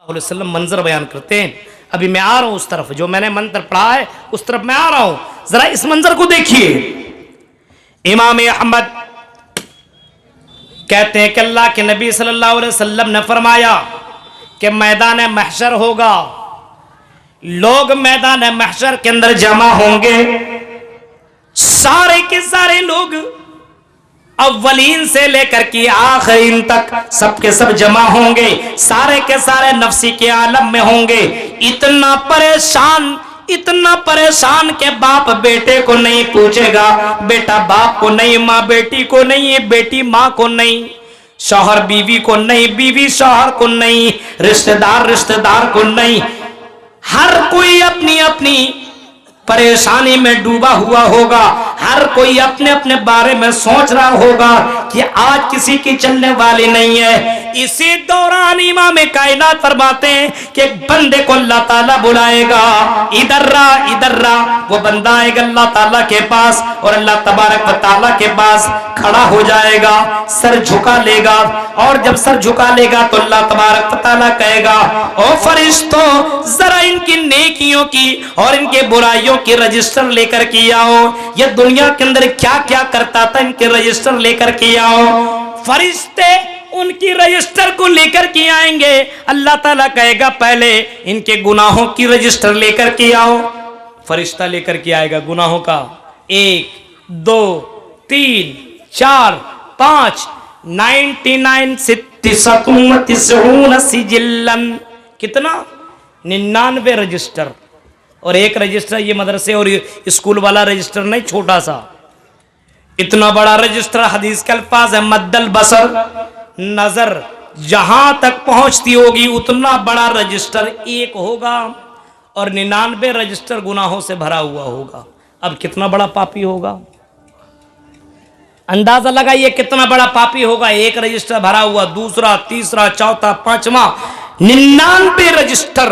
वसल्लम मंजर बयान करते हैं। अभी मैं आ रहा हूं उस तरफ, जो मैंने मंत्र पढ़ा है उस तरफ मैं आ रहा हूं। जरा इस मंजर को देखिए। इमाम अहमद कहते हैं कि अल्लाह के नबी सल्लल्लाहु अलैहि वसल्लम ने फरमाया कि मैदान महशर होगा, लोग मैदान महशर के अंदर जमा होंगे, सारे के सारे लोग अव्वलीन से लेकर के आखिरीन तक सबके सब जमा होंगे, सारे के सारे नफ्सी के आलम में होंगे। इतना परेशान के बाप बेटे को नहीं पूछेगा, बेटा बाप को नहीं, माँ बेटी को नहीं, बेटी माँ को नहीं, शौहर बीवी को नहीं, बीवी शौहर को नहीं, रिश्तेदार रिश्तेदार को नहीं। हर कोई अपनी अपनी परेशानी में डूबा हुआ होगा, हर कोई अपने अपने बारे में सोच रहा होगा कि आज किसी की चलने वाली नहीं है। इसी दौरान इमाम कायनात फरमाते हैं कि एक बंदे को अल्लाह ताला बुलाएगा, इधर रा। वो बंदा आएगा अल्लाह ताला के पास और अल्लाह तबारक व ताला के पास खड़ा हो जाएगा, सर झुका लेगा, और जब सर झुका लेगा तो अल्लाह तबारक व ताला कहेगा, ओ फरिश्तों जरा इनकी नेकियों की और इनके बुराइयों की रजिस्टर लेकर के आओ। ये दुनिया के अंदर क्या क्या करता था, इनके रजिस्टर लेकर के आओ। फरिश्ते उनकी रजिस्टर को लेकर के आएंगे। अल्लाह ताला कहेगा पहले इनके गुनाहों की रजिस्टर लेकर के आओ। फरिश्ता लेकर के आएगा गुनाहों का 1 2 3 4 5 99 सिजिल्लन, कितना 99 रजिस्टर। और एक रजिस्टर ये मदरसे और स्कूल वाला रजिस्टर नहीं, छोटा सा, इतना बड़ा रजिस्टर। हदीस के अल्फाज है मद्दल बसर, नजर जहां तक पहुंचती होगी उतना बड़ा रजिस्टर एक होगा, और 99 रजिस्टर गुनाहों से भरा हुआ होगा। अब कितना बड़ा पापी होगा, अंदाजा लगाइए कितना बड़ा पापी होगा। एक रजिस्टर भरा हुआ, दूसरा, तीसरा, चौथा, पांचवा, 99 रजिस्टर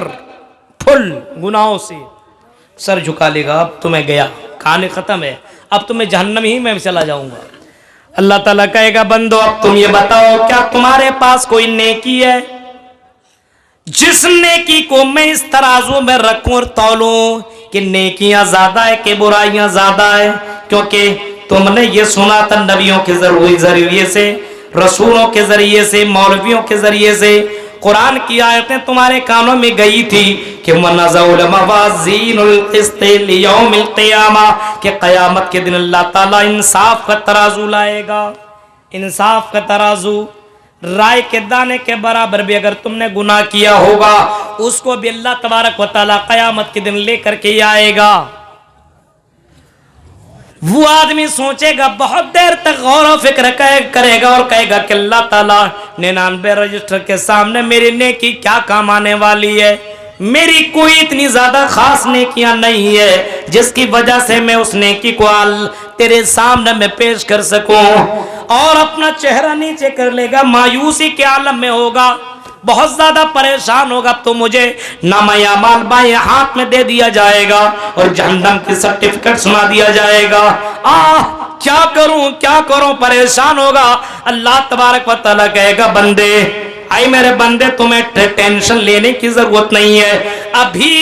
फुल गुनाहों से। सर झुका लेगा, अब तो मैं गया, कहानी खत्म है, अब तो मैं जहन्नम ही में चला जाऊंगा। अल्लाह ताला कहेगा बंदो अब तुम ये बताओ क्या तुम्हारे पास कोई नेकी है जिस नेकी को मैं इस तराजू में रखूं और तौलूं कि नेकियां ज्यादा है कि बुराइयां ज्यादा है। क्योंकि तुमने ये सुना था नबियों के जरिए से, रसूलों के जरिए से, मौलवियों के जरिए से, कुरान की आयतें तुम्हारे कानों में गई थी कि क़यामत के दिन अल्लाह ताला इंसाफ का तराजू लाएगा। इंसाफ का तराजू राय के दाने के बराबर भी अगर तुमने गुनाह किया होगा उसको भी अल्लाह तबारक व तआला क़यामत के दिन लेकर के आएगा। वो आदमी सोचेगा, बहुत देर तक गौर व फिक्र करेगा और कहेगा कि अल्लाह ताला 99 रजिस्टर के सामने मेरी नेकी क्या काम आने वाली है। मेरी कोई इतनी ज्यादा खास नेकियां नहीं है जिसकी वजह से मैं उस नेकी को तेरे सामने मैं पेश कर सकूं। और अपना चेहरा नीचे कर लेगा, मायूसी के आलम में होगा, बहुत ज्यादा परेशान होगा। तो मुझे नामा माल बाएं हाथ में दे दिया जाएगा और जहन्नम की सर्टिफिकेट सुना दिया जाएगा। क्या करूं, परेशान होगा। अल्लाह तबारक व तआला कहेगा बंदे, आई मेरे बंदे तुम्हें टेंशन लेने की जरूरत नहीं है, अभी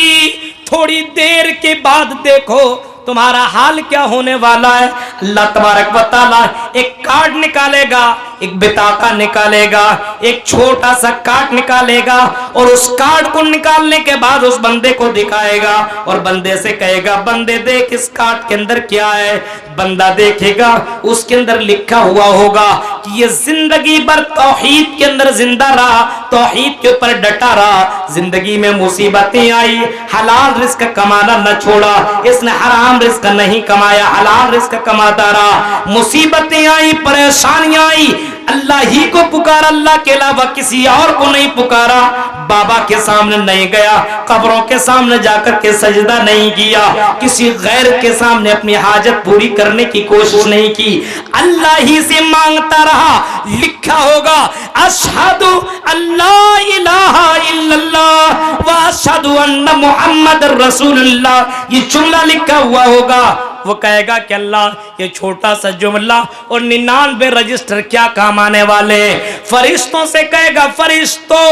थोड़ी देर के बाद देखो तुम्हारा हाल क्या होने वाला है। अल्लाह तबारक व तआला एक कार्ड निकालेगा, एक बिताका निकालेगा, एक छोटा सा कार्ड निकालेगा और उस कार्ड को निकालने के बाद उस बंदे को दिखाएगा और बंदे से कहेगा बंदे देख इस कार्ड के अंदर क्या है। बंदा देखेगा, उसके अंदर लिखा हुआ होगा कि ये जिंदगी भर तौहीद के अंदर जिंदा रहा, तौहीद के ऊपर डटा रहा, जिंदगी में मुसीबतें आई, हलाल रिस्क कमाना न छोड़ा, इसने हराम रिस्क नहीं कमाया, हलाल रिस्क कमाता रहा। मुसीबतें आई, परेशानियां आई, अल्लाह ही को पुकारा, अल्लाह के अलावा किसी और को नहीं पुकारा। बाबा के सामने नहीं गया, कब्रों के सामने जाकर के सजदा नहीं किया, किसी गैर के सामने अपनी हाजत पूरी करने की कोशिश नहीं की, अल्लाह ही से मांगता रहा। लिखा होगा अशहदु अल्ला इलाहा इल्लल्लाह व अशहदु अन्ना मुहम्मदुर रसूलुल्लाह, ये जुमला लिखा हुआ होगा। वो कहेगा कि अल्लाह ये छोटा सा जुमला और 99 रजिस्टर क्या काम आने वाले हैं। फरिश्तों से कहेगा फरिश्तों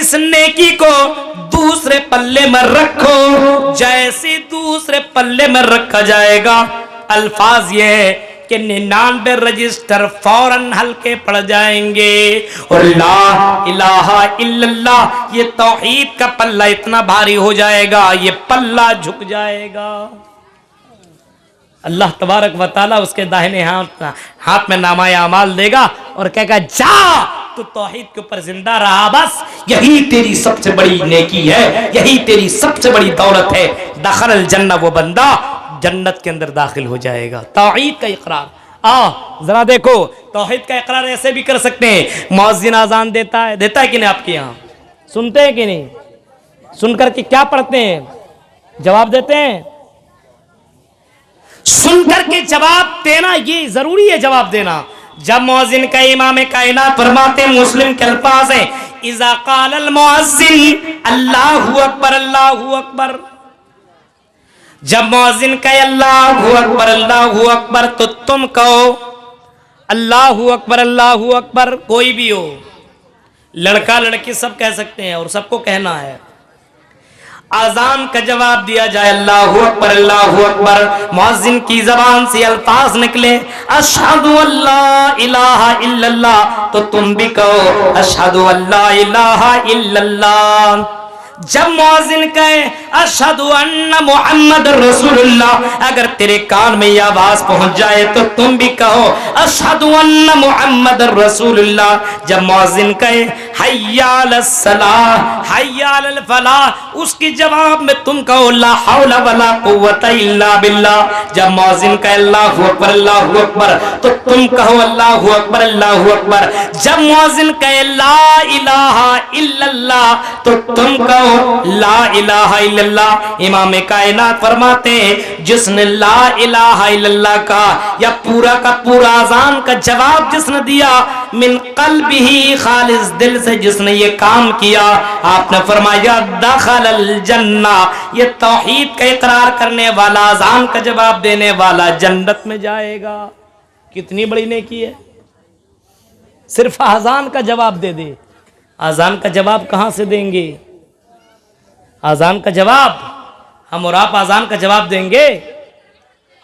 इस नेकी को दूसरे पल्ले में रखो। जैसे दूसरे पल्ले में रखा जाएगा, अल्फाज ये है कि 99 रजिस्टर फौरन हल्के पड़ जाएंगे और ला इलाहा इल्लल्लाह ये तौहीद का पल्ला इतना भारी हो जाएगा, ये पल्ला झुक जाएगा। अल्लाह तबारक व तआला उसके दाहिने हाथ में नामाए अमाल देगा और कहेगा जा तू तौहीद के ऊपर जिंदा रहा, बस यही तेरी सबसे बड़ी नेकी है, यही तेरी सबसे बड़ी दौलत है। दखल जन्नह वो बंदा जन्नत के अंदर दाखिल हो जाएगा। तौहीद का इकरार जरा देखो, तौहीद का इकरार ऐसे भी कर सकते हैं। मुअज्जिन अजान देता है कि नहीं? आपके यहाँ सुनते हैं कि नहीं? सुनकर के क्या पढ़ते हैं? जवाब देते हैं? सुनकर के जवाब देना ये जरूरी है, जवाब देना। जब मुअज्जिन का इमाम कायनात फरमाते, मुस्लिम के अल्फाज है इज़ा क़ालल मुअज्जिन अल्लाहु अकबर अल्लाहु अकबर, जब मुअज्जिन कहे अल्लाहु अकबर तो तुम कहो अल्लाहु अकबर। कोई भी हो, लड़का लड़की सब कह सकते हैं और सबको कहना है। आजान का जवाब दिया जाए अल्लाहु अकबर, मुअज्जिन की जबान से अल्फाज निकले अशहदु अल्ला इलाहा इल्लल्लाह तो तुम भी कहो अशहदु अल्ला इलाहा इल्लल्लाह। जब मुअज्जिन कहे अशहदु अन्ना मुहम्मद रसूलुल्लाह, अगर तेरे कान में यह आवाज पहुंच जाए तो तुम भी कहो अशहदु अन्ना मुहम्मद रसूलुल्लाह। जब मुअज्जिन कहे हय्या अलस सलाह हय्या अलल फलाह, उसके जवाब में तुम कहो ला हौला वला कुव्वता इल्ला बिल्लाह। जब मुअज्जिन कहे अल्लाहु अकबर तो तुम कहो अल्लाहु अकबर। जब मुअज्जिन कहे ला इलाहा इल्लल्लाह तो तुम कहो ला इलाहा इल्लल्लाह। इमाम कायनात फरमाते हैं जिसने ला इलाहा इल्लल्लाह का या पूरा का पूरा अजान का जवाब जिसने दिया, मिन क़ल्बिही खालिस दिल से जिसने ये काम किया, आपने फरमाया दखलल जन्नह, ये तौहीद का इकरार करने वाला, अजान का जवाब देने वाला जन्नत में जाएगा। कितनी बड़ी नेकी है, सिर्फ अजान का जवाब दे दे। अजान का जवाब कहां से देंगे? आजान का जवाब हम और आप आजान का जवाब देंगे?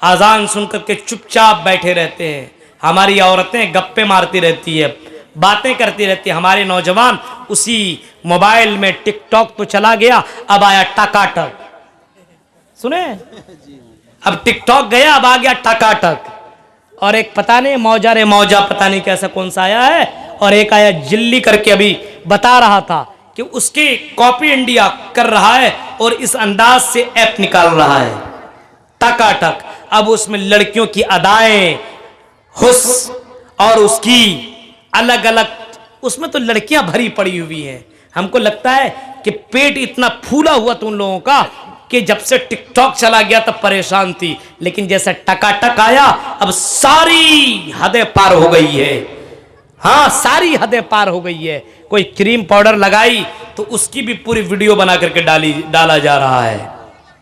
आजान सुनकर के चुपचाप बैठे रहते हैं। हमारी औरतें गप्पे मारती रहती है, बातें करती रहती है। हमारे नौजवान उसी मोबाइल में टिकटॉक तो चला गया, अब आया टकाटक। सुने, अब टिकटॉक गया, अब आ गया टकाटक। और एक पता नहीं मौजा रे मौजा पता नहीं कैसा कौन सा आया है, और एक आया जिल्ली करके, अभी बता रहा था कि उसकी कॉपी इंडिया कर रहा है और इस अंदाज से ऐप निकाल रहा है टकाटक। अब उसमें लड़कियों की अदाएं, हुस्न और उसकी अलग अलग, उसमें तो लड़कियां भरी पड़ी हुई हैं। हमको लगता है कि पेट इतना फूला हुआ था उन लोगों का कि जब से टिकटॉक चला गया तब परेशान थी, लेकिन जैसे टकाटक आया अब सारी हदें पार हो गई है। हाँ, सारी हदें पार हो गई है। कोई क्रीम पाउडर लगाई तो उसकी भी पूरी वीडियो बना करके डाला जा रहा है।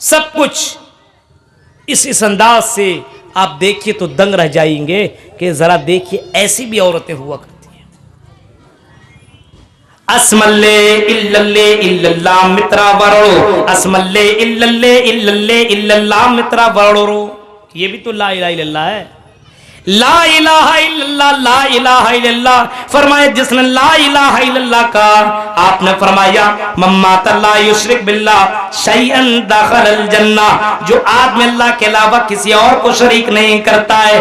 सब कुछ इस अंदाज से आप देखिए तो दंग रह जाएंगे कि जरा देखिए ऐसी भी औरतें हुआ करती हैं। अस्मल्ले इल्लल्ले इल्लल्लाह मित्रा वरो, अस्मल्ले इल्लल्ले इल्लल्ले इल्लल्लाह मित्रा वरो, ये भी तो ला इलाहा इल्लल्लाह है। ला इलाहा इल्लल्लाह, ला इलाहा इल्लल्लाह फरमाया जिसने ला इलाहा इल्लल्लाह का, आपने फरमाया मम्माता ला युशरिक बिल्लाह शैअन दखलल जन्नह, जो आदमी अल्लाह के अलावा किसी और को शरीक नहीं करता है,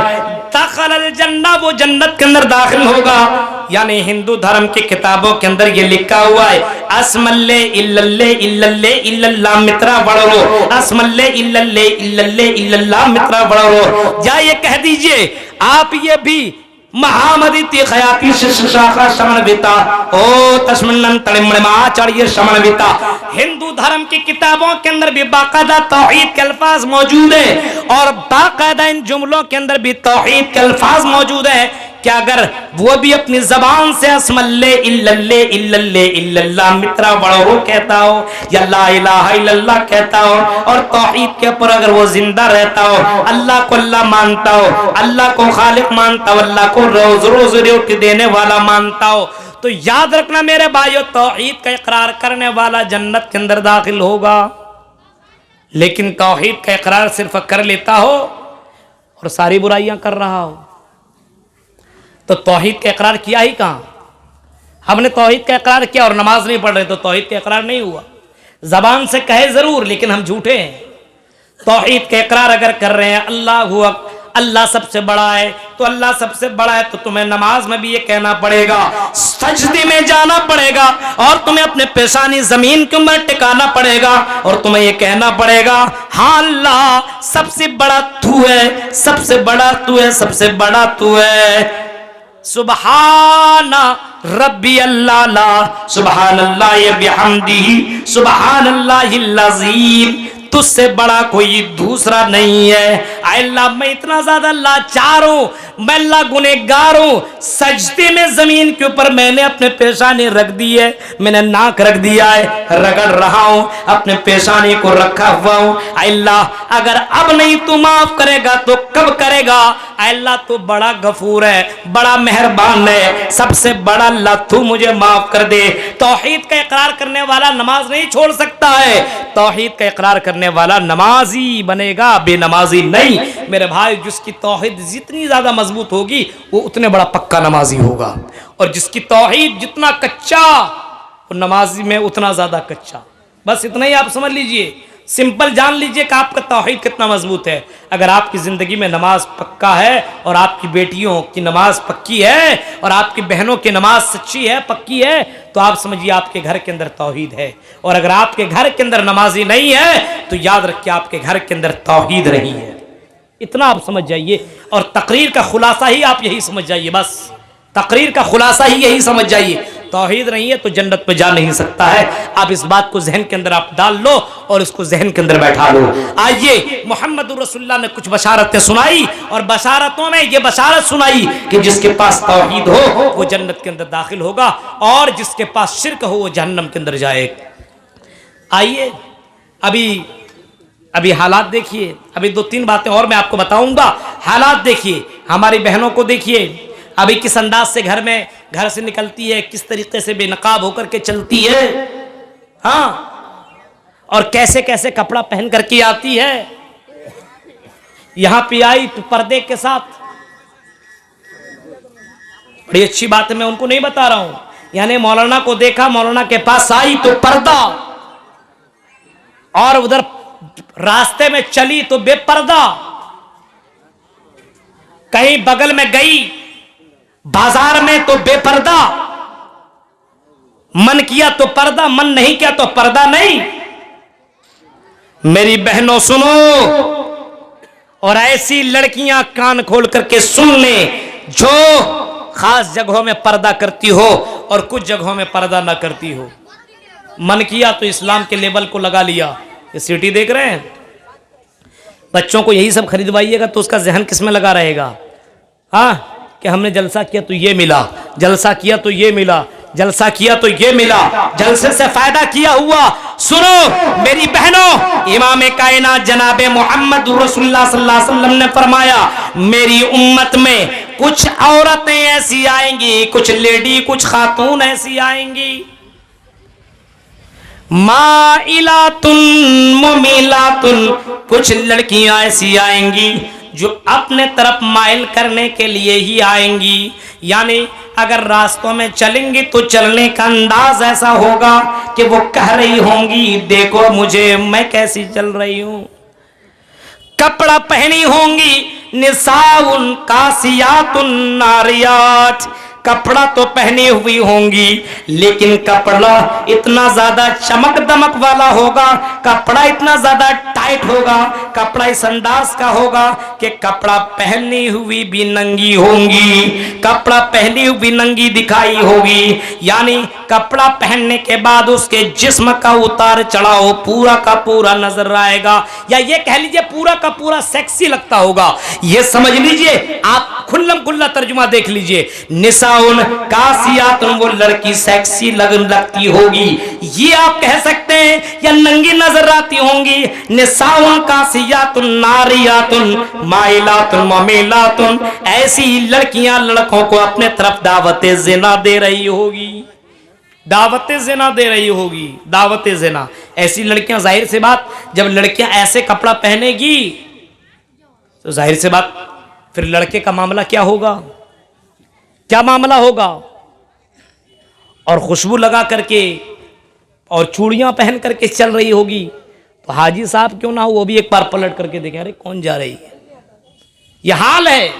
दखलल जन्नह, वो जन्नत के अंदर दाखिल होगा। यानी हिंदू धर्म की किताबों के अंदर ये लिखा हुआ है अस्मल्ले इल्लल्ले इल्लल्ले इल्लल्लाह मित्रा वड़रो, अस्मल्ले इल्लल्ले इल्लल्ले इल्लल्लाह मित्रा वड़रो। या ये कह दीजिए आप ये भी महामदिति खयाती शाखा समन्विता ओ तस्मन्नन तड़िमणमाचार्य समन्विता। हिंदू धर्म की किताबों के अंदर भी बाकायदा तौहीद के अल्फाज मौजूद है और बाकायदा इन जुमलों के अंदर भी तौहीद के अल्फाज मौजूद है कि अगर वो भी अपनी जबान से अस्मल्ले इल्लल्ले इल्लल्ले इल्लल्लाह मित्रा बड़ो कहता हो या ला इलाहा इल्लल्लाह कहता हो और तौहीद के ऊपर अगर वो जिंदा रहता हो, अल्लाह को अल्लाह मानता हो, अल्लाह को खालिक मानता हो, अल्लाह को रोज रोज रोटी देने वाला मानता हो, तो याद रखना मेरे भाइयों, तौहीद का इकरार करने वाला जन्नत के अंदर दाखिल होगा। लेकिन तौहीद का इकरार सिर्फ कर लेता हो और सारी बुराइयां कर रहा हो, तो तौहीद का इकरार किया ही कहां? हमने तौहीद का इकरार किया और नमाज नहीं पढ़ रहे तो तौहीद का इकरार नहीं हुआ। जबान से कहे जरूर लेकिन हम झूठे हैं। तौहीद का इकरार अगर कर रहे हैं अल्लाह सबसे बड़ा है, तो अल्लाह सबसे बड़ा है तो तुम्हें नमाज में भी ये कहना पड़ेगा, सजदे में जाना पड़ेगा और तुम्हें अपने पेशानी जमीन के ऊपर टिकाना पड़ेगा और तुम्हें ये कहना पड़ेगा, हाँ अल्लाह सबसे बड़ा तू है, सबसे बड़ा तू है, सबसे बड़ा तू है। सुबहाना रब्बी अल्लाह सुबहानल्लाह बिहम्दिही सुबहानल्लाहिल अज़ीम, तुझसे बड़ा कोई दूसरा नहीं है। अल्लाह मैं इतना ज्यादा लाचार हूं, मैं अल्लाह गुनहगार हूं, सजदे में जमीन के ऊपर मैंने अपने पेशानी रख दी है, मैंने नाक रख दिया है, रगड़ रहा हूं, अपने पेशानी को रखा हुआ हूं। अल्लाह अगर अब नहीं तू माफ करेगा तो कब करेगा? अल्लाह तू बड़ा गफूर है, बड़ा मेहरबान है, सबसे बड़ा अल्लाह तू मुझे माफ कर दे। तौहीद का इकरार करने वाला नमाज नहीं छोड़ सकता है, तौहीद का इकरार करने वाला नमाजी बनेगा, बेनमाजी नहीं। मेरे भाई जिसकी तौहीद जितनी ज्यादा मजबूत होगी वो उतने बड़ा पक्का नमाजी होगा, और जिसकी तौहीद जितना कच्चा वो नमाजी में उतना ज्यादा कच्चा। बस इतना ही आप समझ लीजिए, सिंपल जान लीजिए कि आपका तौहीद कितना मजबूत है। अगर आपकी जिंदगी में नमाज पक्का है और आपकी बेटियों की नमाज पक्की है और आपकी बहनों की नमाज सच्ची है, पक्की है, तो आप समझिए आपके घर के अंदर तौहीद है। और अगर आपके घर के अंदर नमाजी नहीं है तो याद रखिए आपके घर के अंदर तौहीद नहीं है। इतना आप समझ जाइए, और तकरीर का खुलासा ही आप यही समझ जाइए, बस तकरीर का खुलासा ही यही समझ जाइए, तौहीद नहीं है तो जन्नत पे जा नहीं सकता है। आप इस बात को जहन के अंदर आप डाल लो और इसको जहन के अंदर बैठा लो। आइए, मोहम्मद रसूलुल्लाह ने कुछ बशारतें सुनाई और बशारतों में ये बशारत सुनाई कि जिसके पास तौहीद हो वो जन्नत के अंदर दाखिल होगा और जिसके पास शिर्क हो वो जहन्नम के अंदर जाएगा। आइए अभी हालात देखिए, अभी 2-3 बातें और मैं आपको बताऊंगा। हालात देखिए, हमारी बहनों को देखिए अभी किस अंदाज से घर से निकलती है, किस तरीके से बेनकाब होकर के चलती है, हाँ, और कैसे कैसे कपड़ा पहन करके आती है। यहां पे आई तो पर्दे के साथ, बड़ी अच्छी बात है, मैं उनको नहीं बता रहा हूं। यानी मौलाना को देखा, मौलाना के पास आई तो पर्दा, और उधर रास्ते में चली तो बेपर्दा, कहीं बगल में गई बाजार में तो बेपर्दा, मन किया तो पर्दा, मन नहीं किया तो पर्दा नहीं। मेरी बहनों सुनो, और ऐसी लड़कियां कान खोल करके सुन ले जो खास जगहों में पर्दा करती हो और कुछ जगहों में पर्दा ना करती हो। मन किया तो इस्लाम के लेबल को लगा लिया। ये सिटी देख रहे हैं, बच्चों को यही सब खरीदवाइएगा तो उसका जहन किस में लगा रहेगा? हाँ, कि हमने जलसा किया तो ये मिला, जलसा किया तो ये मिला, जलसा किया तो ये मिला, जलसे से फायदा किया हुआ। सुनो मेरी बहनों, इमाम कायनात जनाबे मोहम्मद रसूलुल्लाह सल्लल्लाहु अलैहि वसल्लम ने फरमाया, मेरी उम्मत में कुछ औरतें ऐसी आएंगी, कुछ लेडी, कुछ खातून ऐसी आएंगी, माइलातुन मुमिलातुन, कुछ लड़कियां ऐसी आएंगी जो अपने तरफ माइल करने के लिए ही आएंगी। यानी अगर रास्तों में चलेंगी तो चलने का अंदाज ऐसा होगा कि वो कह रही होंगी, देखो मुझे, मैं कैसी चल रही हूं। कपड़ा पहनी होंगी, निसाउन कासियातुन नारियात, कपड़ा तो पहनी हुई होंगी लेकिन कपड़ा इतना ज्यादा चमक दमक वाला होगा, कपड़ा इतना ज्यादा टाइट होगा, कपड़ा इस अंदाज का होगा कि कपड़ा पहनी हुई भी नंगी होंगी, कपड़ा पहनी हुई नंगी दिखाई होगी। यानी कपड़ा पहनने के बाद उसके जिस्म का उतार चढ़ाव पूरा का पूरा नजर आएगा, या ये कह लीजिए पूरा का पूरा सेक्सी लगता होगा। ये समझ लीजिए आप खुल्लम खुल्ला तर्जुमा देख लीजिए, निसाउन कासियातुन, वो लड़की सेक्सी लगती होगी, ये आप कह सकते हैं, या नंगी नजर आती होंगी। निसाउन कासियातुन नारियातुन माइलातुन ममीलातुन, ऐसी लड़कियां लड़कों को अपने तरफ दावते ज़िना दे रही होगी, दावते ज़िना दे रही होगी, दावते ज़िना। ऐसी लड़कियां, जाहिर सी बात, जब लड़कियां ऐसे कपड़ा पहनेगी तो जाहिर सी बात फिर लड़के का मामला क्या होगा, क्या मामला होगा। और खुशबू लगा करके और चूड़ियां पहन करके चल रही होगी, तो हाजी साहब क्यों ना हो वो भी एक बार पलट करके देखें, अरे कौन जा रही है। यह हाल है।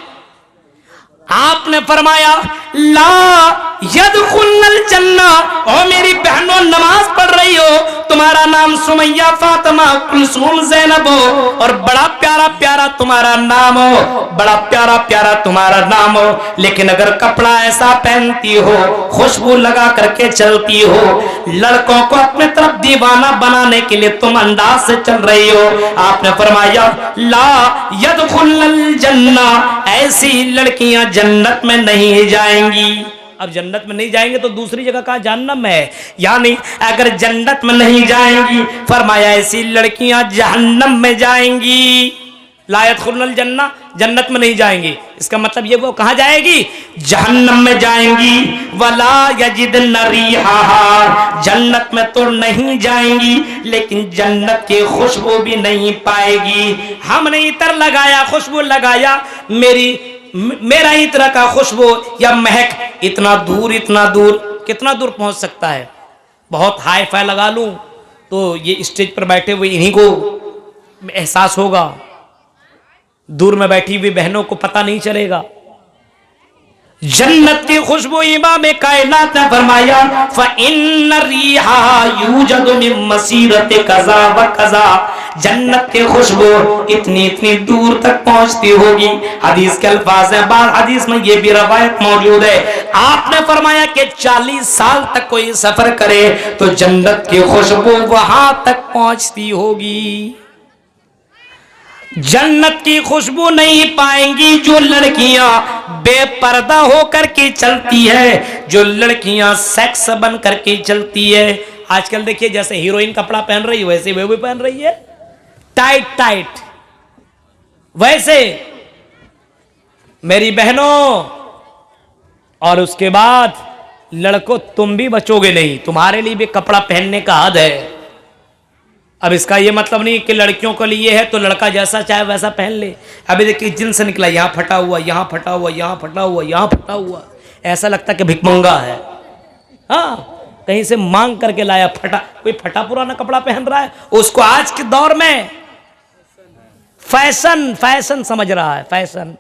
आपने फरमाया ला यदखुलनल जन्ना, ओ मेरी बहनों नमाज पढ़ रही हो, तुम्हारा नाम सुमैया फातिमा कुलसूम ज़ैनब हो, और बड़ा प्यारा प्यारा तुम्हारा नाम हो, बड़ा प्यारा प्यारा तुम्हारा नाम हो, लेकिन अगर कपड़ा ऐसा पहनती हो, खुशबू लगा करके चलती हो, लड़कों को अपने तरफ दीवाना बनाने के लिए तुम अंदाज से चल रही हो, आपने फरमाया ला यदखुलनल जन्ना, ऐसी लड़कियां जन्नत में नहीं जाएंगी। अब जन्नत में नहीं जाएंगे तो दूसरी जगह कहाँ, जहन्नम में है। यानी अगर जन्नत में नहीं जाएंगी, फरमाया ऐसी लड़कियां जहन्नम में जाएंगी। ला यदखुलनल जन्ना, जन्नत में नहीं जाएंगी, इसका मतलब ये वो कहाँ जाएगी, जहन्नम में जाएंगी। वला यजिदन रिहा, जन्नत में तो नहीं जाएंगी लेकिन जन्नत की खुशबू भी नहीं पाएगी। हमने इतर लगाया, खुशबू लगाया, मेरा इत्र का खुशबू या महक इतना दूर कितना दूर पहुंच सकता है। बहुत हाई फाई लगा लूं तो ये स्टेज पर बैठे हुए इन्हीं को एहसास होगा, दूर में बैठी हुई बहनों को पता नहीं चलेगा। जन्नत की खुशबू इमाम कायनात ने फरमाया फ़इन्न रिहा यूजदु मिन मसीरति कज़ा व कज़ा, जन्नत की खुशबू इतनी इतनी दूर तक पहुंचती होगी। हदीस के अल्फाज हैं, बाद हदीस में ये भी रवायत मौजूद है, आपने फरमाया कि 40 साल तक कोई सफर करे तो जन्नत की खुशबू वहां तक पहुंचती होगी। जन्नत की खुशबू नहीं पाएंगी जो लड़कियां बेपर्दा होकर के चलती है, जो लड़कियां सेक्स बन करके चलती है। आजकल देखिए जैसे हीरोइन कपड़ा पहन रही है वैसे वे भी पहन रही है, टाइट टाइट। वैसे मेरी बहनों, और उसके बाद लड़कों तुम भी बचोगे नहीं, तुम्हारे लिए भी कपड़ा पहनने का हद है। अब इसका ये मतलब नहीं कि लड़कियों के लिए है तो लड़का जैसा चाहे वैसा पहन ले। अभी देखिए जिन्स निकला, यहाँ फटा हुआ, यहाँ फटा हुआ, यहाँ फटा हुआ, यहाँ फटा हुआ, ऐसा लगता कि भिखमंगा है। हाँ, कहीं से मांग करके लाया फटा, कोई फटा पुराना कपड़ा पहन रहा है, उसको आज के दौर में फैशन समझ रहा है, फैशन।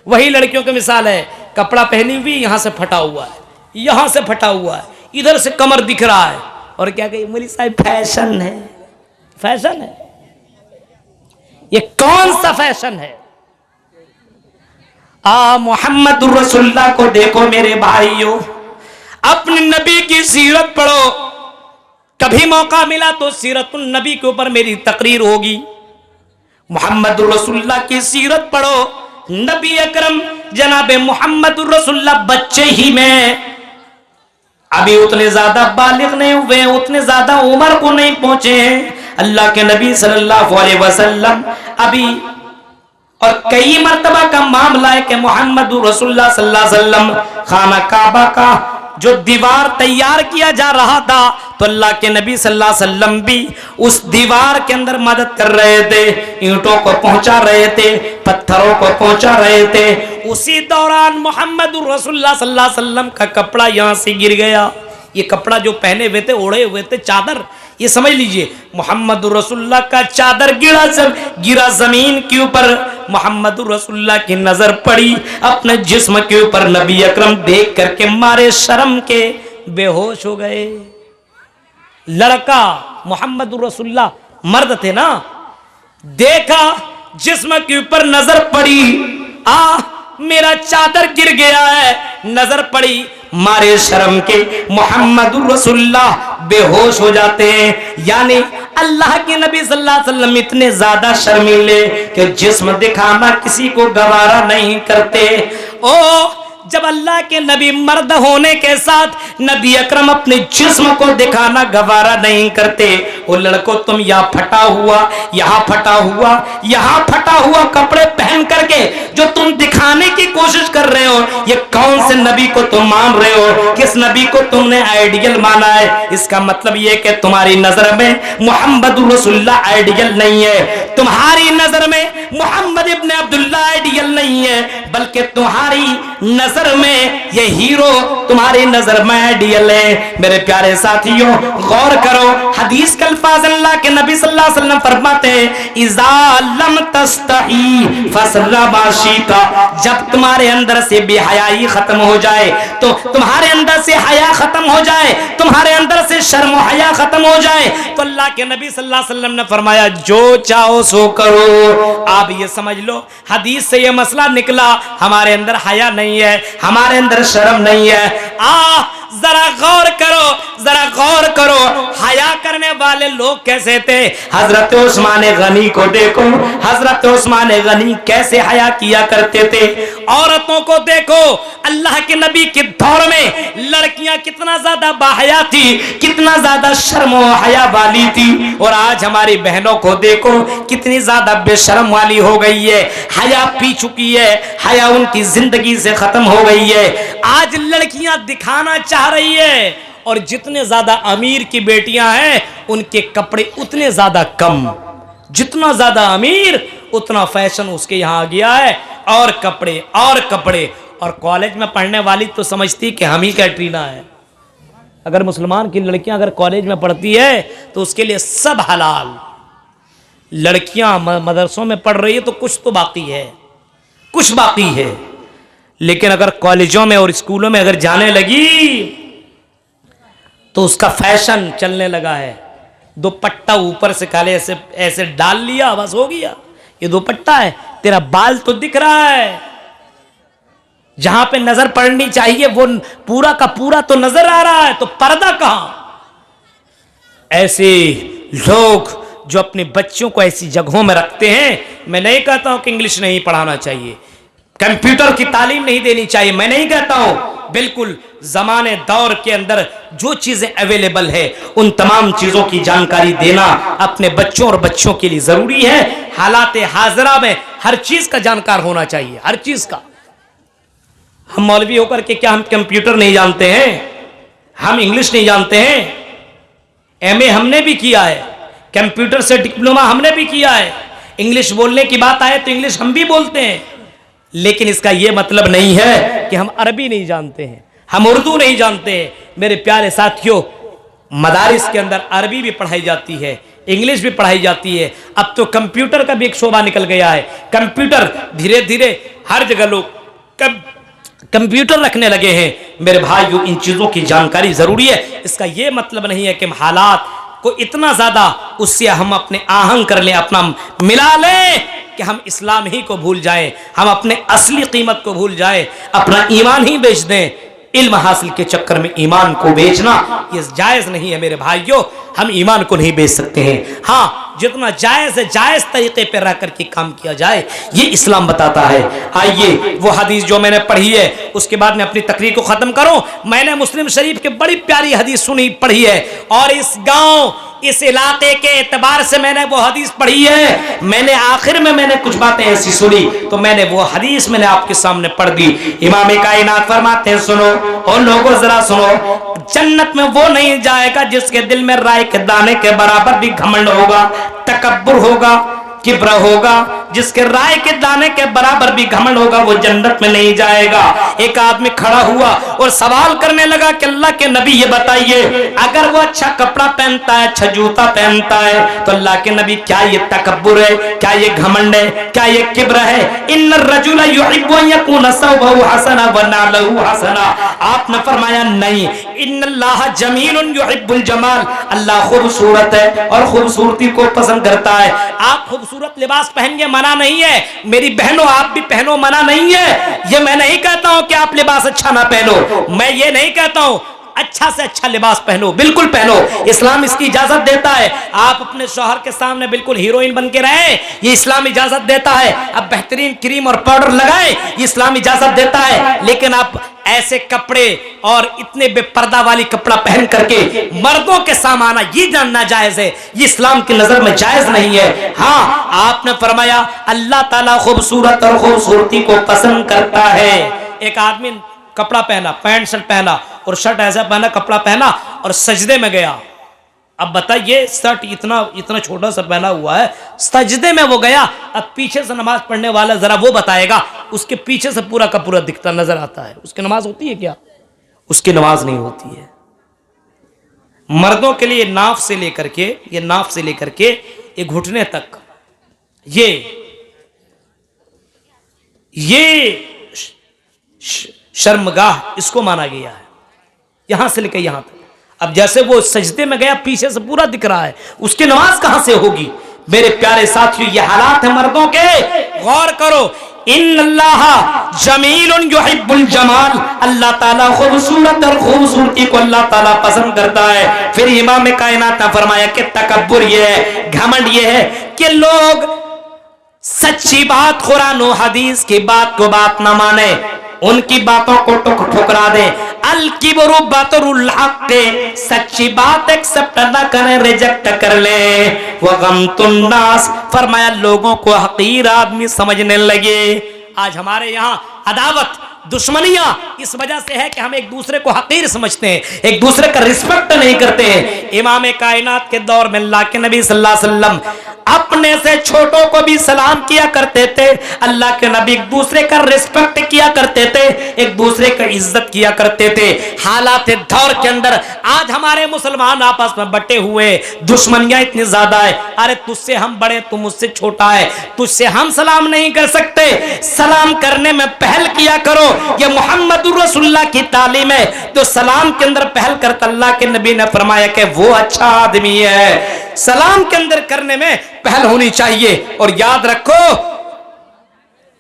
वही लड़कियों की मिसाल है, कपड़ा पहनी हुई यहाँ से फटा हुआ है, यहाँ से फटा हुआ है, इधर से कमर दिख रहा है, और क्या कही मोली साहब फैशन है, फैशन है। ये कौन सा फैशन है? मोहम्मद रसूलुल्लाह को देखो मेरे भाइयों, अपने नबी की सीरत पढ़ो। कभी मौका मिला तो सीरतुन नबी के ऊपर मेरी तकरीर होगी। मोहम्मद रसूलुल्लाह की सीरत पढ़ो। नबी अकरम जनाब मोहम्मद रसूलुल्लाह बच्चे ही में, अभी उतने ज्यादा बालिग नहीं हुए, उतने ज्यादा उम्र को नहीं पहुंचे हैं। अल्लाह के नबी सल्लल्लाहु अलैहि वसल्लम अभी, और कई मर्तबा का मामला है कि मोहम्मद रसूलुल्लाह सल्लल्लाहु अलैहि वसल्लम खाना काबा का जो दीवार तैयार किया जा रहा था तो अल्लाह के नबी सल्लल्लाहु अलैहि वसल्लम भी उस दीवार के अंदर मदद कर रहे थे, ईंटों को पहुंचा रहे थे, पत्थरों को पहुंचा रहे थे। उसी दौरान मोहम्मद रसूलुल्लाह सल्लल्लाहु अलैहि वसल्लम का कपड़ा यहां से गिर गया। ये कपड़ा जो पहने हुए थे, ओढ़े हुए थे चादर, ये समझ लीजिए मोहम्मद रसूलुल्लाह का चादर गिरा जमीन के ऊपर। मोहम्मद रसूलुल्लाह की नजर पड़ी अपने जिस्म के ऊपर, नबी अकरम देख करके मारे शर्म के बेहोश हो गए। लड़का मोहम्मद रसूलुल्लाह मर्द थे ना, देखा जिस्म के ऊपर नजर पड़ी, मेरा चादर गिर गया है, नजर पड़ी, मारे शर्म के मोहम्मद रसूलुल्लाह बेहोश हो जाते हैं। यानी अल्लाह के नबी सल्लल्लाहु अलैहि वसल्लम इतने ज्यादा शर्मीले कि जिस्म दिखाना किसी को गवारा नहीं करते। ओ जब अल्लाह के नबी मर्द होने के साथ नबी अकरम अपने जिस्म को दिखाना गवारा नहीं करते, वो लड़कों तुम यहाँ फटा हुआ, यहाँ फटा हुआ, यहाँ फटा हुआ कपड़े पहन करके जो तुम दिखाने की कोशिश कर रहे हो, ये कौन से नबी को तुम मान रहे हो, किस नबी को तुमने आइडियल माना है? इसका मतलब ये कि तुम्हारी नजर में मोहम्मद रसूलुल्लाह आइडियल नहीं है, तुम्हारी नजर में मोहम्मद इब्ने अब्दुल्लाह आइडियल नहीं है, बल्कि तुम्हारी नजर में ये हीरो तुम्हारी नजर में आइडियल है। मेरे प्यारे साथियों गौर करो, हदीस का अल्फाज अल्लाह के नबी सल्लल्लाहु अलैहि वसल्लम फरमाते हैं, इज़ा लम तस्तही फसल्ला माशीता, जब तुम्हारे अंदर से बेहयाई खत्म हो जाए, तो तुम्हारे अंदर से हया खत्म हो जाए, तुम्हारे अंदर से शर्म हया खत्म हो जाए, तो अल्लाह के नबी सल्लल्लाहु अलैहि वसल्लम ने फरमाया जो चाहो सो करो। आप ये समझ लो हदीस से ये मसला निकला, हमारे अंदर हया नहीं है, हमारे अंदर शर्म नहीं है। जरा गौर करो, जरा गौर करो, हया करने वाले लोग कैसे थे? हजरत उस्मान गनी को देखो, हजरत उस्मान गनी कैसे हया किया करते थे। औरतों को देखो, अल्लाह के नबी के दौर में लड़कियां कितना ज्यादा बाहया थी, कितना ज्यादा शर्म और हया वाली थी, और आज हमारी बहनों को देखो कितनी ज्यादा बेशर्म वाली हो गई है, हया पी चुकी है, हया उनकी जिंदगी से खत्म हो गई है। आज लड़कियां दिखाना चाह रही है, और जितने ज्यादा अमीर की बेटियां हैं उनके कपड़े उतने ज्यादा कम, जितना ज्यादा अमीर उतना फैशन उसके यहां आ गया है, और कपड़े और कपड़े। और कॉलेज में पढ़ने वाली तो समझती कि हम ही कैटरीना है। अगर मुसलमान की लड़कियां अगर कॉलेज में पढ़ती है तो उसके लिए सब हलाल। लड़कियां मदरसों में पढ़ रही है तो कुछ तो बाकी है, कुछ बाकी है, लेकिन अगर कॉलेजों में और स्कूलों में अगर जाने लगी तो उसका फैशन चलने लगा है। दुपट्टा ऊपर से खाली ऐसे ऐसे डाल लिया, बस हो गया, ये दुपट्टा है, तेरा बाल तो दिख रहा है, जहां पे नजर पड़नी चाहिए वो पूरा का पूरा तो नजर आ रहा है, तो पर्दा कहां? ऐसे लोग जो अपने बच्चों को ऐसी जगहों में रखते हैं, मैं नहीं कहता हूं कि इंग्लिश नहीं पढ़ाना चाहिए, कंप्यूटर की तालीम नहीं देनी चाहिए, मैं नहीं कहता हूं, बिल्कुल जमाने दौर के अंदर जो चीजें अवेलेबल है उन तमाम चीजों की जानकारी देना अपने बच्चों और बच्चों के लिए जरूरी है। हालात हाजरा में हर चीज का जानकार होना चाहिए, हर चीज का। हम मौलवी होकर के क्या हम कंप्यूटर नहीं जानते हैं, हम इंग्लिश नहीं जानते हैं? एमए हमने भी किया है, कंप्यूटर से डिप्लोमा हमने भी किया है, इंग्लिश बोलने की बात आए तो इंग्लिश हम भी बोलते हैं, लेकिन इसका यह मतलब नहीं है कि हम अरबी नहीं जानते हैं, हम उर्दू नहीं जानते हैं। मेरे प्यारे साथियों, मदारिस के अंदर अरबी भी पढ़ाई जाती है, इंग्लिश भी पढ़ाई जाती है, अब तो कंप्यूटर का भी एक शोभा निकल गया है। कंप्यूटर धीरे धीरे हर जगह लोग कंप्यूटर रखने लगे हैं। मेरे भाइयों, इन चीजों की जानकारी जरूरी है। इसका यह मतलब नहीं है कि हम हालात को इतना ज्यादा उससे हम अपने आहंग कर लें, अपना मिला लें कि हम इस्लाम ही को भूल जाएं, हम अपने असली कीमत को भूल जाएं, अपना ईमान ही बेच दें। इल्म हासिल के चक्कर में ईमान को बेचना ये जायज नहीं है मेरे भाइयों, हम ईमान को नहीं बेच सकते हैं। हाँ, जितना जायज है जायज तरीके पर रह करके काम किया जाए, ये इस्लाम बताता है। आइए वो हदीस जो मैंने पढ़ी है उसके बाद मैं अपनी तकरीर को खत्म करूं। मैंने मुस्लिम शरीफ की बड़ी प्यारी हदीस सुनी पढ़ी है, और इस गांव इस इलाके के एतबार से मैंने वो हदीस पढ़ी है। मैंने आखिर में मैंने कुछ बातें ऐसी सुनी तो मैंने वो हदीस मैंने आपके सामने पढ़ दी। इमाम कायनात फरमाते हैं, सुनो और लोगों जरा सुनो, जन्नत में वो नहीं जाएगा जिसके दिल में राय के दाने के बराबर भी घमंड होगा, तकब्बुर होगा, किब्र होगा। जिसके राय के दाने के बराबर भी घमंड होगा वो जन्नत में नहीं जाएगा। एक आदमी खड़ा हुआ और सवाल करने लगा कि अल्लाह के नबी ये बताइए, अगर वो अच्छा कपड़ा पहनता है, अच्छा जूता पहनता है, तो अल्लाह के नबी क्या ये तकब्बुर है, क्या ये घमंड है, क्या ये किब्र है? इन्ना रजुला युहिब्बु अन यकूना सौबहु हसना व नालहु हसना। आपने फरमाया नहीं, इन्नल्लाह जमीलुन युहिब्बुल जमाल, अल्लाह खूबसूरत है और खूबसूरती को पसंद करता है। आप खूबसूरत लिबास पहनेंगे मना नहीं है, मेरी बहनों आप भी पहनो, मना नहीं है। ये मैं नहीं कहता हूं कि आप लिबास अच्छा ना पहनो, मैं ये नहीं कहता हूं, अच्छा से अच्छा लिबास पहनो, बिल्कुल पहनो, इस्लाम इसकी इजाजत देता है। आप अपने शौहर के सामने बिल्कुल हीरोइन बन के रहे, ये इस्लाम इजाजत देता है। अब बेहतरीन क्रीम और पाउडर लगाए, ये इस्लाम इजाजत देता है। लेकिन आप ऐसे कपड़े और इतने बेपर्दा वाली कपड़ा पहन करके मर्दों के सामने आना, ये जानना जायज है, ये इस्लाम की नजर में जायज नहीं है। हाँ, आपने फरमाया अल्लाह ताला खूबसूरत और खूबसूरती को पसंद करता है। एक आदमी कपड़ा पहना, पैंट शर्ट पहना और शर्ट ऐसा पहना, कपड़ा पहना और सजदे में गया। अब बताइए, शर्ट इतना छोटा सा पहना हुआ है, सजदे में वो गया। अब पीछे से नमाज पढ़ने वाला जरा वो बताएगा, उसके पीछे से पूरा का पूरा दिखता नजर आता है, उसकी नमाज होती है क्या? उसकी नमाज नहीं होती है। मर्दों के लिए नाफ से लेकर के ये घुटने तक ये शर्मगाह इसको माना गया है, यहां से लेकर यहां तक। अब जैसे वो सजदे में गया, पीछे से पूरा दिख रहा है, उसकी नमाज कहां से होगी? मेरे प्यारे साथियों, ये हालात है मर्दों के, गौर करो। इन्नल्लाह जमीलुन युहिब्बुल जमाल, अल्लाह ताला खूबसूरत और खूबसूरती को अल्लाह ताला पसंद करता है। फिर इमाम कायनात ने फरमाया कि तकब्बुर ये है, घमंड ये है कि लोग सच्ची बात, कुरान और हदीस की बात को बात ना माने, उनकी बातों को ठुकरा दे। अल किब्रु बतरुल हक, सच्ची बात एक्सेप्ट ना करें, रिजेक्ट कर ले। वह गमतुन नास, फरमाया लोगों को हकीर आदमी समझने लगे। आज हमारे यहाँ अदावत, दुश्मनियां इस वजह से है कि हम एक दूसरे को हकीर समझते हैं, एक दूसरे का रिस्पेक्ट नहीं करते हैं। इमाम कायनात के दौर में अल्लाह के नबी सल्लल्लाहु अलैहि वसल्लम अपने से छोटों को भी सलाम किया करते थे। अल्लाह के नबी एक दूसरे का रिस्पेक्ट किया करते थे, एक दूसरे का इज्जत किया करते थे। हालात दौर के अंदर आज हमारे मुसलमान आपस में बटे हुए, दुश्मनियां इतनी ज्यादा है। अरे तुझसे हम बड़े, तू मुझसे छोटा है, तुझसे हम सलाम नहीं कर सकते, सलाम करने में पहल किया करो। ये मोहम्मदुर रसूलुल्लाह की तालीम है। तो सलाम के अंदर पहल करता अल्लाह के नबी ने फरमाया कि वो अच्छा आदमी है। सलाम के अंदर करने में पहल होनी चाहिए। और याद रखो,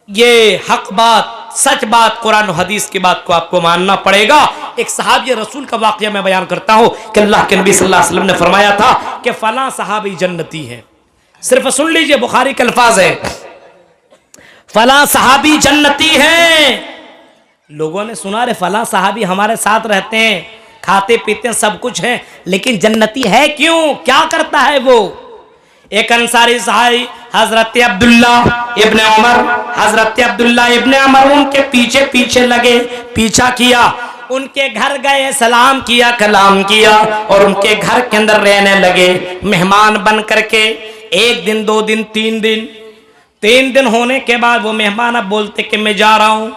ये हक बात, सच बात, कुरान और हदीस की बात को आपको मानना पड़ेगा। एक सहाबी रसूल का वाकया मैं बयान करता हूं कि अल्लाह के नबी सल्लल्लाहु अलैहि वसल्लम ने फरमाया था कि फला सहाबी जन्नती है। सिर्फ सुन लीजिए, बुखारी के अल्फाज है, फला सहाबी जन्नती है। लोगों ने सुना, रे फला सहाबी हमारे साथ रहते हैं, खाते पीते हैं, सब कुछ है, लेकिन जन्नती है क्यों, क्या करता है वो? एक अंसारी सहाबी हजरत अब्दुल्ला इब्ने उमर, हजरत अब्दुल्ला इब्ने उमर उनके पीछे पीछे लगे, पीछा किया, उनके घर गए, सलाम किया, कलाम किया और उनके घर के अंदर रहने लगे मेहमान बन करके। एक दिन, 2 दिन, 3 दिन, 3 दिन होने के बाद वो मेहमान अब बोलते कि मैं जा रहा हूं।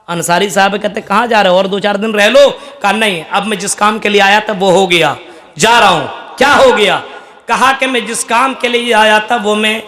अंसारी साहब कहते कहाँ जा रहे हो, और 2-4 दिन रह लो। कहा नहीं, अब मैं जिस काम के लिए आया था वो हो गया, जा रहा हूं। क्या हो गया? कहा कि मैं जिस काम के लिए आया था वो मैं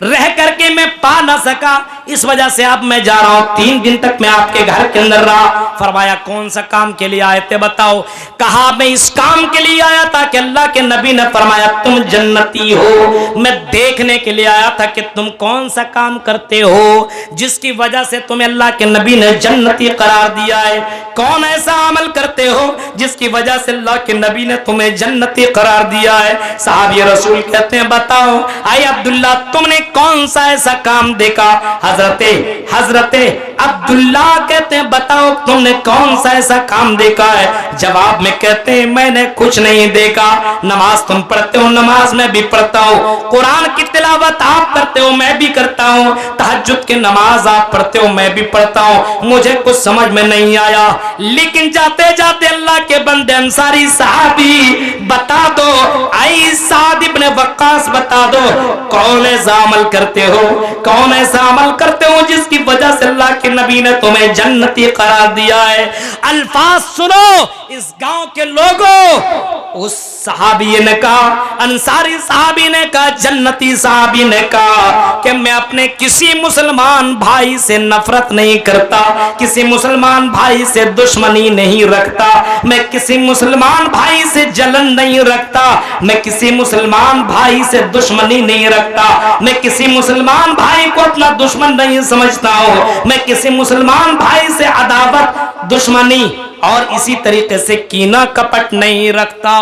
रह करके मैं पा ना सका, इस वजह से अब मैं जा रहा हूं। 3 दिन तक मैं आपके घर के अंदर रहा। फरमाया कौन सा काम के लिए आए थे बताओ? कहा मैं इस काम के लिए आया था कि अल्लाह के नबी ने फरमाया तुम जन्नती हो, मैं देखने के लिए आया था कि तुम कौन सा काम करते हो जिसकी वजह से तुम्हें अल्लाह के नबी ने जन्नती करार दिया है। कौन ऐसा अमल करते हो जिसकी वजह से अल्लाह के नबी ने तुम्हें जन्नती करार दिया है? साहब रसूल कहते हैं बताओ आए अब्दुल्ला, तुमने कौन सा ऐसा काम देखा? हजरते अब्दुल्ला कहते हैं बताओ तुमने कौन सा ऐसा काम देखा है? जवाब में कहते हैं मैंने कुछ नहीं देखा। नमाज तुम पढ़ते हो, नमाज मैं भी पढ़ता हूँ, कुरान की तिलावत आप करते हो, मैं भी करता हूँ, तहज्जुद की नमाज आप पढ़ते हो, मैं भी पढ़ता हूँ, मुझे कुछ समझ में नहीं आया। लेकिन जाते जाते अल्लाह के बंदे अंसारी साहबी बता दो, आई साद इब्ने वक्कास बता दो, कौन ऐसा अमल करते हो, कौन ऐसा अमल करते हो जिसकी वजह से अल्लाह के नबी ने तुम्हें जन्नती करार दिया है? अल्फाज सुनो इस गांव के लोगों। उस सहाबी ने कहा, अंसारी सहाबी ने कहा, जन्नती सहाबी ने कहा कि मैं अपने किसी मुसलमान भाई से नफरत नहीं करता, किसी मुसलमान भाई से दुश्मनी नहीं रखता, मैं किसी मुसलमान भाई से जलन नहीं रखता, मैं किसी मुसलमान भाई से दुश्मनी नहीं रखता, मैं किसी मुसलमान भाई को अपना दुश्मन नहीं समझता हूँ। मैं किसी मुसलमान भाई से अदावत, दुश्मनी और इसी तरीके से कीना कपट नहीं रखता।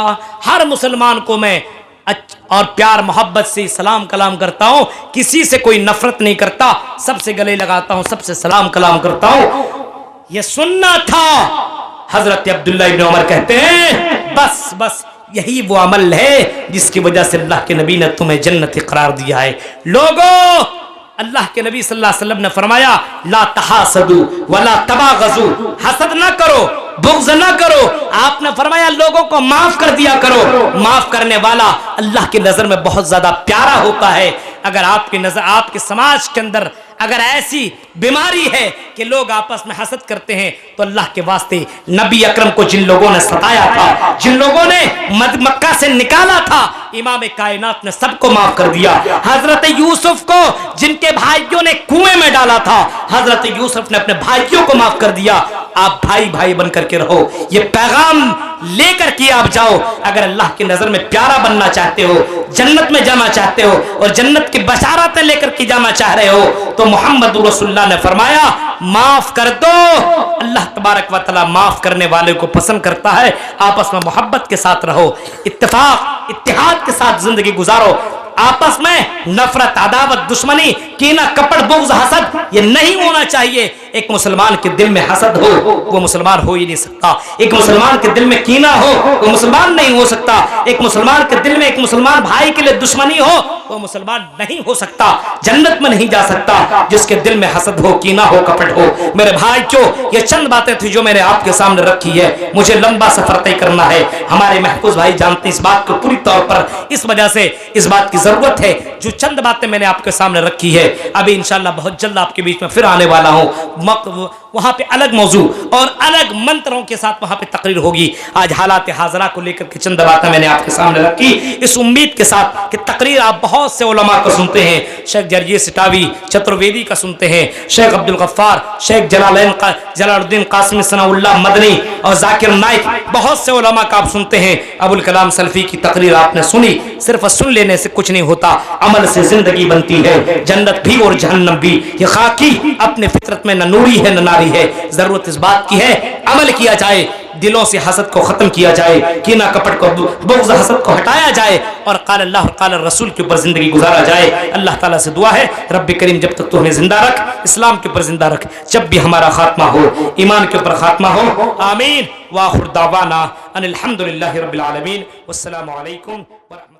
हर मुसलमान को मैं और प्यार मोहब्बत से सलाम कलाम करता हूँ, किसी से कोई नफरत नहीं करता, सबसे गले लगाता हूँ, सबसे सलाम कलाम करता हूँ। यह सुन्ना था। हजरत अब्दुल्ला इब्न उमर कहते हैं बस बस यही वो अमल है जिसकी वजह से अल्लाह के नबी ने तुम्हें जन्नत करार दिया है। लोगों, अल्लाह के नबी सल्लल्लाहु अलैहि वसल्लम ने फरमाया ला तहासदू वला तबागजू, हसद ना करो, बुग़्ज़ ना करो। आपने फरमाया लोगों को माफ कर दिया करो। माफ करने वाला अल्लाह की नजर में बहुत ज्यादा प्यारा होता है। अगर आपकी नजर, आपके समाज के अंदर अगर ऐसी बीमारी है कि लोग आपस में हसद करते हैं, तो अल्लाह के वास्ते नबी अकरम को जिन लोगों ने सताया था, जिन लोगों ने मक्का से निकाला था, इमाम कायनात ने सबको माफ कर दिया। हजरत यूसुफ को जिनके भाइयों ने कुएं में डाला था, हजरत यूसुफ ने अपने भाइयों को माफ कर दिया। आप भाई भाई बनकर के रहो, ये पैगाम लेकर के आप जाओ। अगर अल्लाह की नजर में प्यारा बनना चाहते हो, जन्नत में जाना चाहते हो और जन्नत की बशारतें लेकर के जाना चाह रहे हो, तो मोहम्मद रसूलुल्लाह ने फरमाया माफ कर दो। अल्लाह तबारक व तआला माफ करने वाले को पसंद करता है। आपस में मोहब्बत के साथ रहो, इत्तेफाक इत्तेहाद के साथ जिंदगी गुजारो। आपस में नफरत, अदावत, दुश्मनी, कीना कपट, बुग़्ज़, हसद ये नहीं होना चाहिए। एक मुसलमान के दिल में हसद हो वो मुसलमान हो ही नहीं सकता। एक मुसलमान के दिल में कीना हो वो मुसलमान नहीं हो सकता। एक मुसलमान के दिल में एक मुसलमान भाई के लिए दुश्मनी हो वो मुसलमान नहीं हो सकता, जन्नत में नहीं जा सकता। जिसके दिल में हसद हो, कीना हो, कपट हो। मेरे भाई क्यों, ये चंद बातें थी जो मैंने आपके सामने रखी है। मुझे लंबा सफर तय करना है। हमारे महफूज भाई जानते इस बात को पूरी तौर पर, इस वजह से इस बात की जरूरत है जो चंद बातें मैंने आपके सामने रखी है। अभी इंशाल्लाह बहुत जल्द आपके बीच में फिर आने वाला हूं। वहां पे अलग मौजू और अलग मंत्रों के साथ वहां पे तकरीर होगी। आज हालात हाजरा को लेकर के चंद बातें मैंने आपके सामने रखी, इस उम्मीद के साथ कि तकरीर आप बहुत से उलमा को सुनते हैं। शेख जरजी सिटावी चतुर्वेदी का सुनते हैं, शेख अब्दुल गफ्फार, शेख जलालुद्दीन कासिम सनाउल्लाह मदनी और जाकिर नाइक, बहुत से उलमा का आप सुनते हैं। अबुल कलाम सल्फी की तकरीर आपने सुनी। सिर्फ सुन लेने से कुछ नहीं होता, अमल से जिंदगी बनती है। जन्नत भी और जहन्नम भी। ये खाकी अपने फितरत में न नूरी है न नारी है। जरूरत इस बात की है अमल किया जाए, दिलों से हसद को खत्म किया जाए, कीना कपट को, बुग़्ज़, हसद को हटाया जाए और क़ाल अल्लाह और क़ाल रसूल के ऊपर जिंदगी गुजारा जाए। अल्लाह ताला से दुआ है रब्बे करीम जब तक तू हमें जिंदा रख, इस्लाम के ऊपर जिंदा रख, जब भी हमारा खात्मा हो ईमान के ऊपर खात्मा हो। आमीन। व आखिर दावाना अनिल हम्दुलिल्लाहि रब्बिल आलमीन। वस्सलामु अलैकुम व रहमतुल्लाहि।